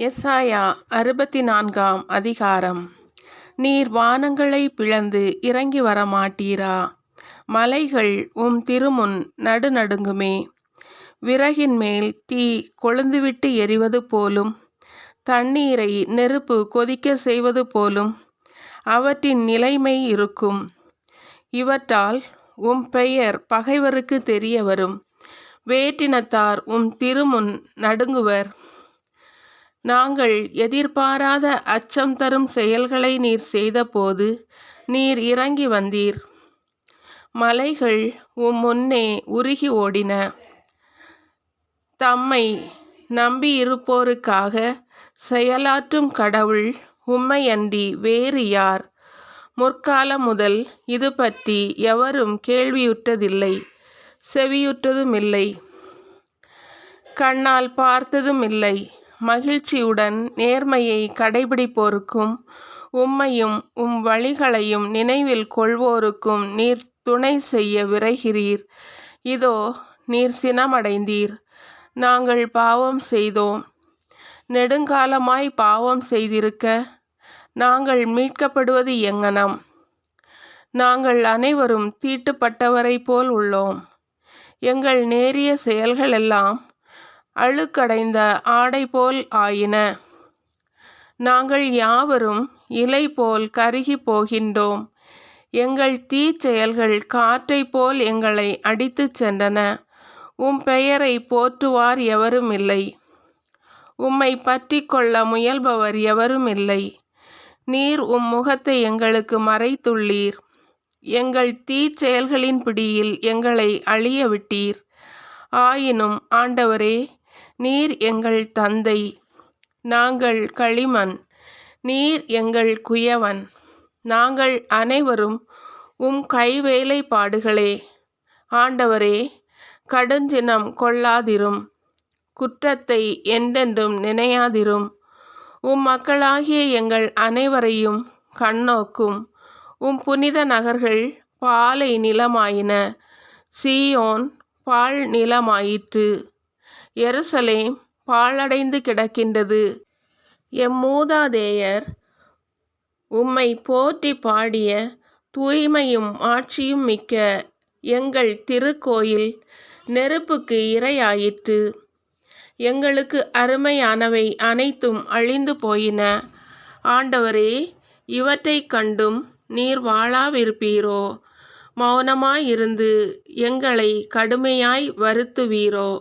எசாயா 64ஆம் அதிகாரம். நீர் வானங்களை பிளந்து இறங்கி வரமாட்டீரா? மலைகள் உம் திருமுன் நடுநடுங்குமே. விறகின் மேல் தீ கொழுந்துவிட்டு எரிவது போலும், தண்ணீரை நெருப்பு கொதிக்க செய்வது போலும் அவற்றின் நிலைமை இருக்கும். இவற்றால் உம் பெயர் பகைவருக்கு தெரிய வரும். வேற்றினத்தார் உம் திருமுன் நடுங்குவர். நாங்கள் எதிர்பாராத அச்சம் தரும் செயல்களை நீர் செய்தபோது நீர் இறங்கி வந்தீர். மலைகள் உம் முன்னே உருகி ஓடின. தம்மை நம்பியிருப்போருக்காக செயலாற்றும் கடவுள் உம்மையன்றி வேறு யார்? முற்காலம் முதல் இது பற்றி எவரும் கேள்வியுற்றதில்லை, செவியுற்றதுமில்லை, கண்ணால் பார்த்ததுமில்லை. மகிழ்ச்சியுடன் நேர்மையை கடைபிடிப்போருக்கும் உம்மையும் உம் வழிகளையும் நினைவில் கொள்வோருக்கும் நீர் துணை செய்ய விரைகிறீர். இதோ நீர் சினமடைந்தீர். நாங்கள் பாவம் செய்தோம். நெடுங்காலமாய் பாவம் செய்திருக்க நாங்கள் மீட்கப்படுவது எங்ஙனம்? நாங்கள் அனைவரும் தீட்டுப்பட்டவரை போல் உள்ளோம். எங்கள் நேரிய செயல்களெல்லாம் அழுக்கடைந்த ஆடை போல் ஆயின. நாங்கள் யாவரும் இலை போல் கருகி போகின்றோம். எங்கள் தீச்செயல்கள் காற்றை போல் எங்களை அடித்து சென்றன. உம் பெயரை போற்றுவார் எவரும் இல்லை. உம்மை பற்றி கொள்ள முயல்பவர் எவரும் இல்லை. நீர் உம் முகத்தை எங்களுக்கு மறைத்துள்ளீர். எங்கள் தீச்செயல்களின் பிடியில் எங்களை அழிய விட்டீர். ஆயினும் ஆண்டவரே, நீர் எங்கள் தந்தை, நாங்கள் களிமண். நீர் எங்கள் குயவன், நாங்கள் அனைவரும் உம் கைவேலைப்பாடுகளே. ஆண்டவரே, கடுஞ்சினம் கொள்ளாதிரும். குற்றத்தை என்றென்றும் நினையாதிரும். உம் மக்களாகிய எங்கள் அனைவரையும் கண்ணோக்கும். உம் புனித நகர்கள் பாலை நிலமாயின. சீயோன் பாழ் நிலமாயிற்று. எருசலேம் பாழடைந்து கிடக்கின்றது. எம் மூதாதையர் உம்மை போற்றி பாடிய தூய்மையும் ஆட்சியும் மிக்க எங்கள் திருக்கோயில் நெருப்புக்கு இரையாயிற்று. எங்களுக்கு அருமையானவை அனைத்தும் அழிந்து போயின. ஆண்டவரே, இவற்றைக் கண்டும் நீர் வாழாவிருப்பீரோ? மௌனமாயிருந்து எங்களை கடுமையாய் வருத்துவீரோ?